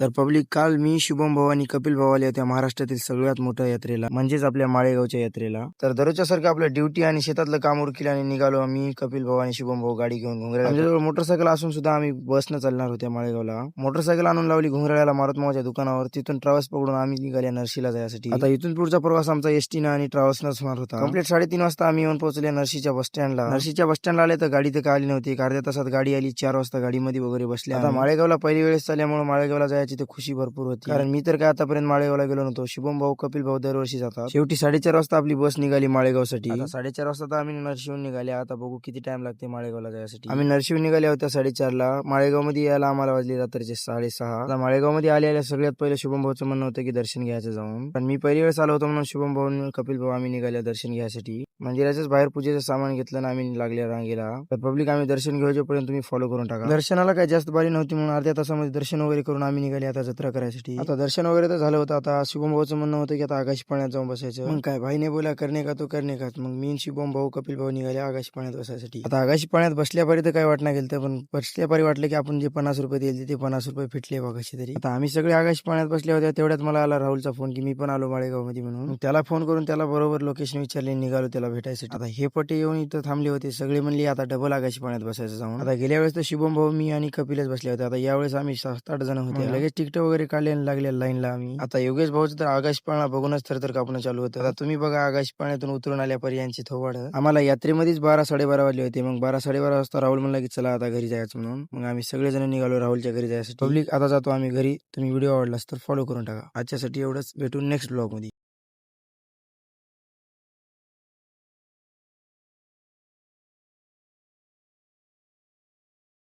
तर पब्लिक, काल मी, शुभम भाऊ आणि कपिल भाऊ आले होत्या महाराष्ट्रातील सगळ्यात मोठ्या यात्रेला, म्हणजेच आपल्या माळेगावच्या यात्रेला. तर दररोजच्या सारखं आपलं ड्युटी आणि शेतातलं काम उरकिलं आणि निघालो आम्ही, कपिल भाऊ आणि शुभम भाऊ गाडी घेऊन घुंगराळ्याला. आमच्याजवळ मोटरसायकल असून सुद्धा आम्ही बसनं चालणार होत्या माळेगावला. मोटरसायकल आणून लावली घुंगराळ्याला मारुत मामाच्या दुकानावर. तिथून ट्रॅव्हल्स पकडून आम्ही निघाले नरशीला जायसाठी. आता इथून पुढचा प्रवास आमचा एसटीनं आणि ट्रॅव्हल्सनंच होणार होता. कंप्लीट 3:30 वाजता आम्ही येऊन पोहोचले नरशीच्या बस स्टँडला. नरशीच्या बस स्टँडला आले तर गाडी तर काय आली नव्हती. अर्ध्या तासात गाडी आली. 4 वाजता गाडीमध्ये वगैरे बसले. आता माळेगावला पहिली वेळेस चालल्यामुळे माळेगावला जायची तर खुशी भरपूर होती, कारण मी तर काय आतापर्यंत माळेगावला गेलो नव्हतो. शुभम भाऊ, कपिल भाऊ दरवर्षी जातात. शेवटी 4:30 वाजता आपली बस निघाली माळेगावसाठी. 4:30 वाजता तर आम्ही नरशिवून निघाले. आता बघू किती टाइम लागते माळेगावला जायसाठी. आम्ही नरशिवून निघाले होत्या 4:30ला. माळेगाव मध्ये यायला आम्हाला वाजले रात्रीचे 6:30. आता माळेगाव मध्ये आल्या सगळ्यात पहिले शुभम भाऊचं म्हणणं होतं की दर्शन घ्यायचं जाऊन, पण मी पहिली वेळेस आलो होतो म्हणून शुभम भाऊ, कपिल भाऊ आम्ही निघाले दर्शन घ्यायसाठी. मंदिराच्याच बाहेर पूजेचं सामान घेतलं ना आम्ही लागल्या रांगेला. तर पब्लिक, आम्ही दर्शन घेऊपर्यंत तुम्ही फॉलो करून टाका. दर्शनाला काही जास्त बारी नव्हती म्हणून अर्ध्या तासामध्ये दर्शन वगैरे करून आम्ही निघाले आता जत्रा करायसाठी. आता दर्शन वगैरे तर झालं होतं. आता शुभम भाऊचं म्हणणं होतं की आता आकाशी पाण्यात जाऊन बसायचं. मग काय, भाईने बोला करणे का तो करणे का. मग मी, शुभम भाऊ, कपिल भाऊ निघाले आकाशी पाण्यात बसायसाठी. आता आकाशी पाण्यात बसल्यापारी तर काय वाटणार गेलं, पण बसल्यापारी वाटलं की आपण जे 50 रुपये दिले ते 50 रुपये फिटले बघ कशी तरी. आता आम्ही सगळे आकाशी पाण्यात बसले होते. तेवढ्यात मला आला राहुलचा फोन की मी पण आलो माळेगाव मध्ये म्हणून. त्याला फोन करून त्याला बरोबर लोकेशन विचारले, निघालो त्याला भेटायसाठी. आता हे पटे येऊन इथं थांबले होते. सगळे म्हणले आता डबल आकाशी पाण्यात बसायचं जाऊन. आता गेल्या वेळेस तर शुभम भाऊ, मी आणि कपिलच बसले होते. आता यावेळेस आम्ही 7-8 जण होते. लगेच तिकीट वगैरे काढले आणि लागले लाईनला आम्ही. आता योगेश भाऊचं तर आकाशी पाळणा बघूनच थरथर कापणं चालू होतं. आता तुम्ही बघा आकाशी पाण्यातून उतरून आल्यापर्यंतची थोबाड. आम्हाला यात्रेमध्येच 12-12:30 वाजले होते. मग 12-12:30 वाजता राहुल म्हणला की चला आता घरी जायचं म्हणून. मग आम्ही सगळेजण निघालो राहुलच्या घरी जायसाठी. पब्लिक, आता जातो आम्ही घरी. तुम्ही व्हिडिओ आवडलास तर फॉलो करून टाका. आजच्यासाठी एवढंच. भेटून नेक्स्ट ब्लॉग मध्ये.